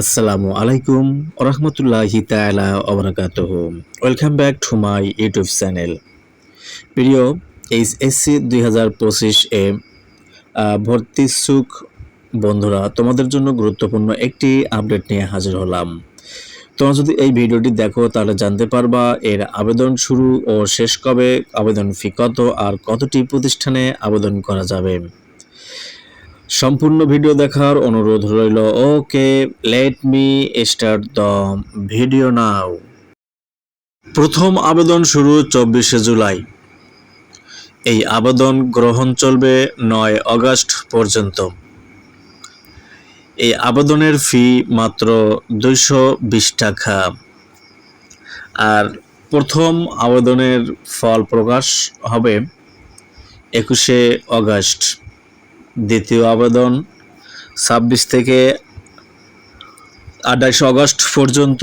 আসসালামু আলাইকুম ওরহমতুল্লাহি তাআলা ওয়া বারাকাতুহু। Welcome back to my YouTube channel. প্রিয় এইচএসসি 2025 এ ভর্তি ইচ্ছুক বন্ধুরা, তোমাদের জন্য গুরুত্বপূর্ণ একটি আপডেট নিয়ে হাজির হলাম। তোমরা যদি এই ভিডিওটি দেখো তাহলে জানতে পারবা এর আবেদন শুরু ও শেষ কবে, আবেদন ফি কত, আর কতটি প্রতিষ্ঠানে আবেদন করা যাবে। সম্পূর্ণ ভিডিও দেখার অনুরোধ রইল। Okay, let me start the video now. প্রথম আবেদন শুরু 24শে জুলাই। এই আবেদন গ্রহণ চলবে 9 আগস্ট পর্যন্ত। এই আবেদনের ফি মাত্র 220 টাকা। আর প্রথম আবেদনের ফল প্রকাশ হবে 21শে আগস্ট। দ্বিতীয় আবেদন 26 থেকে 28 আগস্ট পর্যন্ত।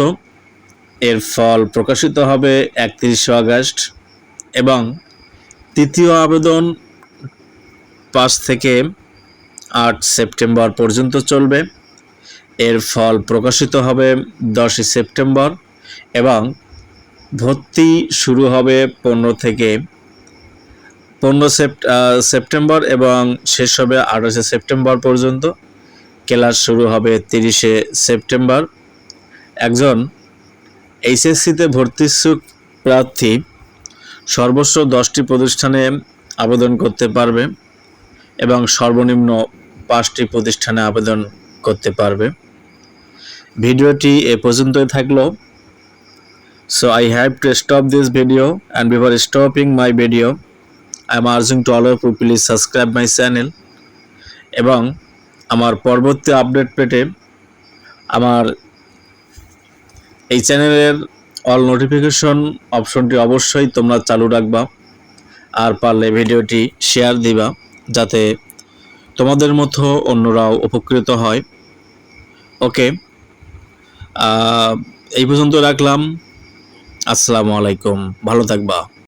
এর ফল প্রকাশিত হবে 31 আগস্ট এবং তৃতীয় আবেদন 5 থেকে 8 সেপ্টেম্বর পর্যন্ত চলবে। এর ফল প্রকাশিত হবে 10 সেপ্টেম্বর এবং ভর্তি শুরু হবে 15 সেপ্টেম্বর এবং শেষ হবে 28 সেপ্টেম্বর পর্যন্ত। ক্লাস শুরু হবে 30 সেপ্টেম্বর। একজন এইচএসসিতে ভর্তি ইচ্ছুক প্রার্থী সর্বোচ্চ 10টি প্রতিষ্ঠানে আবেদন করতে পারবে এবং সর্বনিম্ন 5টি প্রতিষ্ঠানে আবেদন করতে পারবে। ভিডিওটি এ পর্যন্তই থাকলো। So I have to stop this video, and before stopping my video I am urging to all of you please subscribe my channel এবং আমার পরবর্তী আপডেট পেতে আমার এই চ্যানেলের অল নোটিফিকেশন অপশনটি অবশ্যই তোমরা চালু রাখবা, আর পারলে ভিডিওটি শেয়ার দিবা যাতে তোমাদের মতো অন্যরাও উপকৃত হয়। ওকে, এই পর্যন্ত রাখলাম। আসসালামু আলাইকুম, ভালো থাকবা।